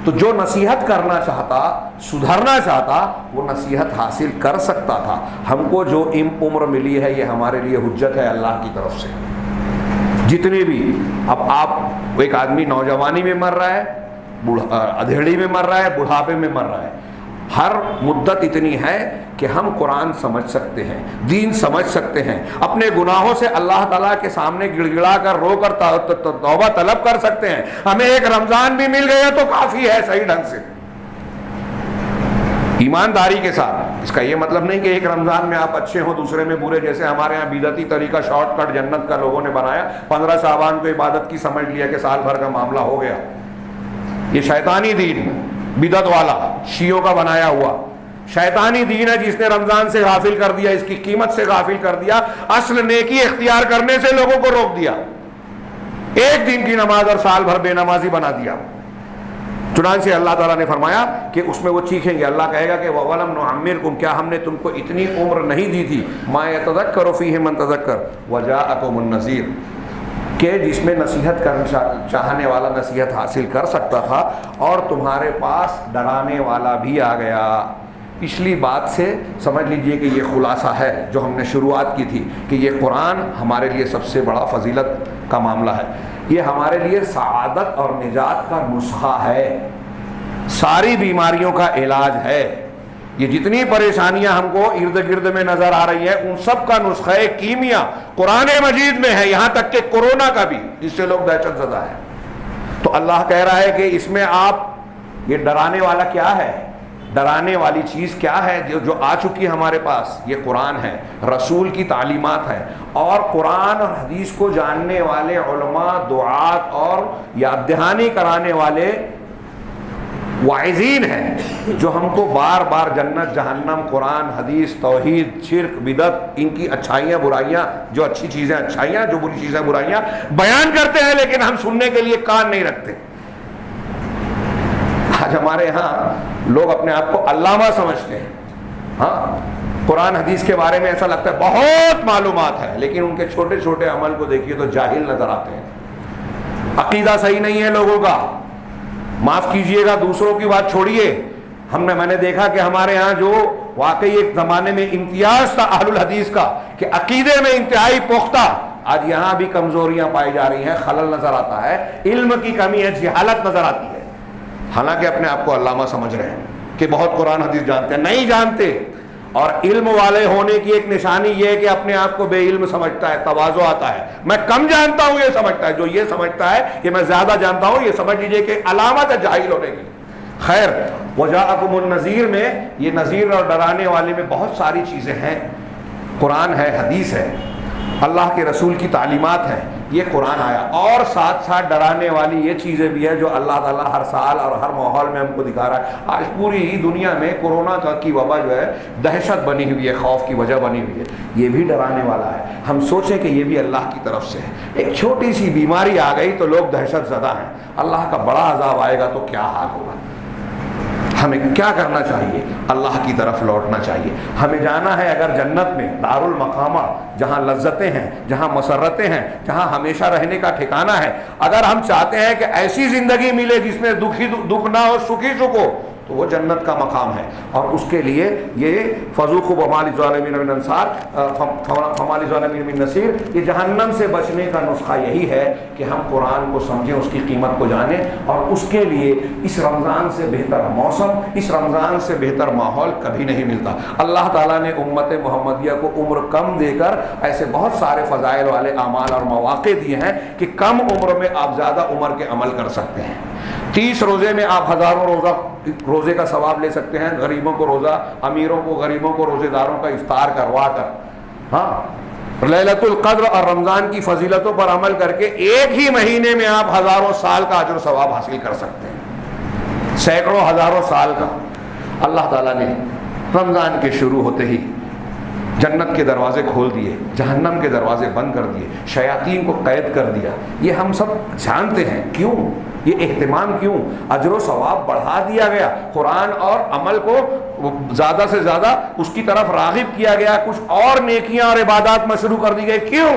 تو جو نصیحت کرنا چاہتا، سدھرنا چاہتا، وہ نصیحت حاصل کر سکتا تھا. ہم کو جو عمر ملی ہے یہ ہمارے لیے حجت ہے اللہ کی طرف سے. جتنے بھی اب آپ ایک آدمی نوجوانی میں مر رہا ہے، ادھیڑی میں مر رہا ہے، بڑھاپے میں مر رہا ہے، ہر مدت اتنی ہے کہ ہم قرآن سمجھ سکتے ہیں، دین سمجھ سکتے ہیں، اپنے گناہوں سے اللہ تعالیٰ کے سامنے گڑ گڑا کر رو کر توبہ طلب کر سکتے ہیں. ہمیں ایک رمضان بھی مل گیا تو کافی ہے صحیح ڈھنگ سے، ایمانداری کے ساتھ. اس کا یہ مطلب نہیں کہ ایک رمضان میں آپ اچھے ہوں دوسرے میں برے، جیسے ہمارے ہاں بدعتی طریقہ شارٹ کٹ جنت کا لوگوں نے بنایا. 15 شعبان کو عبادت کی سمجھ لیا کہ سال بھر کا معاملہ ہو گیا. یہ شیطانی دین، بدعت والا، شیعوں کا بنایا ہوا شیطانی دین ہے جس نے رمضان سے غافل کر دیا، اس کی قیمت سے غافل کر دیا، اصل نیکی اختیار کرنے سے لوگوں کو روک دیا، ایک دن کی نماز اور سال بھر بے نمازی بنا دیا. چنانچہ اللہ تعالیٰ نے فرمایا کہ اس میں وہ چیخیں گے. اللہ کہے گا کہ وَوَلَمْ نُعَمِّرْكُمْ، کیا ہم نے تم کو اتنی عمر نہیں دی تھی، مَا يَتَذَكَّرُ فِيهِ مَن تَذَكَّرَ وَجَاءَكُمُ النَّذِيرُ، کہ جس میں نصیحت کرنا چاہنے والا نصیحت حاصل کر سکتا تھا اور تمہارے پاس ڈرانے والا بھی آ گیا. پچھلی بات سے سمجھ لیجئے کہ یہ خلاصہ ہے جو ہم نے شروعات کی تھی کہ یہ قرآن ہمارے لیے سب سے بڑا فضیلت کا معاملہ ہے، یہ ہمارے لیے سعادت اور نجات کا نسخہ ہے، ساری بیماریوں کا علاج ہے، یہ جتنی پریشانیاں ہم کو ارد گرد میں نظر آ رہی ہیں ان سب کا نسخہ کیمیا قرآن مجید میں ہے، یہاں تک کہ کورونا کا بھی، جس سے لوگ دہشت زدہ ہیں۔ تو اللہ کہہ رہا ہے کہ اس میں آپ، یہ ڈرانے والا کیا ہے، ڈرانے والی چیز کیا ہے جو آ چکی ہے ہمارے پاس، یہ قرآن ہے، رسول کی تعلیمات ہے، اور قرآن اور حدیث کو جاننے والے علماء، دعات اور یاد دہانی کرانے والے واعظین ہیں جو ہم کو بار بار جنت، جہنم، قرآن، حدیث، توحید، شرک، بدعت، ان کی اچھائیاں برائیاں، جو اچھی چیزیں اچھائیاں، جو بری چیزیں برائیاں بیان کرتے ہیں، لیکن ہم سننے کے لیے کان نہیں رکھتے۔ آج ہمارے ہاں لوگ اپنے آپ کو علامہ سمجھتے ہیں، ہاں قرآن حدیث کے بارے میں ایسا لگتا ہے بہت معلومات ہے، لیکن ان کے چھوٹے چھوٹے عمل کو دیکھیے تو جاہل نظر آتے ہیں، عقیدہ صحیح نہیں ہے لوگوں کا۔ معاف کیجئے گا، دوسروں کی بات چھوڑیے، میں نے دیکھا کہ ہمارے ہاں جو واقعی ایک زمانے میں امتیاز تھا اہل الحدیث کا کہ عقیدے میں انتہائی پختہ، آج یہاں بھی کمزوریاں پائی جا رہی ہیں، خلل نظر آتا ہے، علم کی کمی ہے، جہالت نظر آتی ہے، حالانکہ اپنے آپ کو علامہ سمجھ رہے ہیں کہ بہت قرآن حدیث جانتے ہیں، نہیں جانتے۔ اور علم والے ہونے کی ایک نشانی یہ ہے کہ اپنے آپ کو بے علم سمجھتا ہے، تواضع آتا ہے، میں کم جانتا ہوں یہ سمجھتا ہے، جو یہ سمجھتا ہے کہ میں زیادہ جانتا ہوں یہ سمجھ لیجئے کہ علامت ہے جاہل ہونے کی۔ خیر، وجاءکم النذیر میں یہ نذیر اور ڈرانے والے میں بہت ساری چیزیں ہیں، قرآن ہے، حدیث ہے، اللہ کے رسول کی تعلیمات ہیں، یہ قرآن آیا، اور ساتھ ساتھ ڈرانے والی یہ چیزیں بھی ہیں جو اللہ تعالیٰ ہر سال اور ہر ماحول میں ہم کو دکھا رہا ہے۔ آج پوری ہی دنیا میں کورونا کی وبا جو ہے دہشت بنی ہوئی ہے، خوف کی وجہ بنی ہوئی ہے، یہ بھی ڈرانے والا ہے۔ ہم سوچیں کہ یہ بھی اللہ کی طرف سے ہے، ایک چھوٹی سی بیماری آ گئی تو لوگ دہشت زدہ ہیں، اللہ کا بڑا عذاب آئے گا تو کیا حال ہوگا۔ ہمیں کیا کرنا چاہیے؟ اللہ کی طرف لوٹنا چاہیے۔ ہمیں جانا ہے اگر جنت میں دار المقامہ، جہاں لذتیں ہیں، جہاں مسرتیں ہیں، جہاں ہمیشہ رہنے کا ٹھکانہ ہے، اگر ہم چاہتے ہیں کہ ایسی زندگی ملے جس میں دکھ نہ ہو، سکھی سکھ ہو، تو وہ جنت کا مقام ہے، اور اس کے لیے یہ فذوقوا وما للظالمین من انصار فما للظالمین من نصیر، یہ جہنم سے بچنے کا نسخہ یہی ہے کہ ہم قرآن کو سمجھیں، اس کی قیمت کو جانیں، اور اس کے لیے اس رمضان سے بہتر موسم، اس رمضان سے بہتر ماحول کبھی نہیں ملتا۔ اللہ تعالیٰ نے امت محمدیہ کو عمر کم دے کر ایسے بہت سارے فضائل والے اعمال اور مواقع دیے ہیں کہ کم عمر میں آپ زیادہ عمر کے عمل کر سکتے ہیں۔ 30 روزے میں آپ ہزاروں روزے کا ثواب لے سکتے ہیں، غریبوں کو روزہ، امیروں کو، غریبوں کو، روزے داروں کا افطار کروا کر، ہاں لیلۃ القدر اور رمضان کی فضیلتوں پر عمل کر کے ایک ہی مہینے میں آپ ہزاروں سال کا اجر و ثواب حاصل کر سکتے ہیں، سینکڑوں ہزاروں سال کا۔ اللہ تعالیٰ نے رمضان کے شروع ہوتے ہی جنت کے دروازے کھول دیے، جہنم کے دروازے بند کر دیے، شیاطین کو قید کر دیا۔ یہ ہم سب جانتے ہیں، کیوں یہ اہتمام، کیوں اجر و ثواب بڑھا دیا گیا، قرآن اور عمل کو زیادہ سے زیادہ اس کی طرف راغب کیا گیا، کچھ اور نیکیاں اور عبادات مشروع کر دی گئی، کیوں؟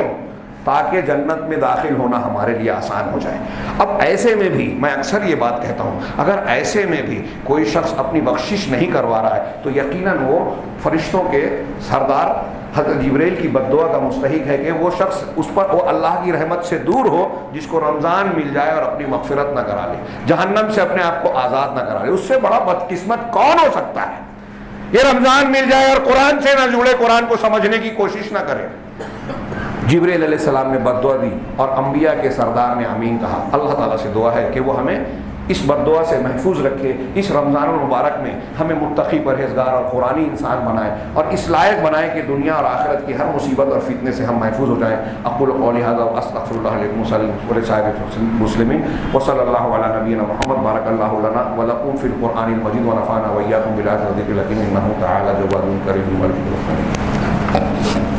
تاکہ جنت میں داخل ہونا ہمارے لیے آسان ہو جائے۔ اب ایسے میں بھی میں اکثر یہ بات کہتا ہوں، اگر ایسے میں بھی کوئی شخص اپنی بخشش نہیں کروا رہا ہے تو یقیناً وہ فرشتوں کے سردار حضرت جبریل کی بد دعا کا مستحق ہے کہ وہ شخص اس پر وہ اللہ کی رحمت سے دور ہو جس کو رمضان مل جائے اور اپنی مغفرت نہ کرا لے، جہنم سے اپنے آپ کو آزاد نہ کرا لے۔ اس سے بڑا بدقسمت کون ہو سکتا ہے؟ یہ رمضان مل جائے اور قرآن سے نہ جڑے، قرآن کو سمجھنے کی کوشش نہ کرے۔ جبریل علیہ السلام نے بد دعا دی اور انبیاء کے سردار نے آمین کہا۔ اللہ تعالیٰ سے دعا ہے کہ وہ ہمیں اس بد دعا سے محفوظ رکھے، اس رمضان المبارک میں ہمیں متقی، پرہیزگار اور قرآنی انسان بنائے، اور اس لائق بنائے کہ دنیا اور آخرت کی ہر مصیبت اور فتنے سے ہم محفوظ ہو جائیں۔ اقول قولی ھذا واستغفر اللہ لکم ولسائر المسلمین وصلی اللہ علی نبینا محمد۔ بارک اللہ لنا ولکم فی القرآن المجید ونفعنا وإیاکم بالآیات والذکر الحکیم، انہ تعالی جواد کریم مجید۔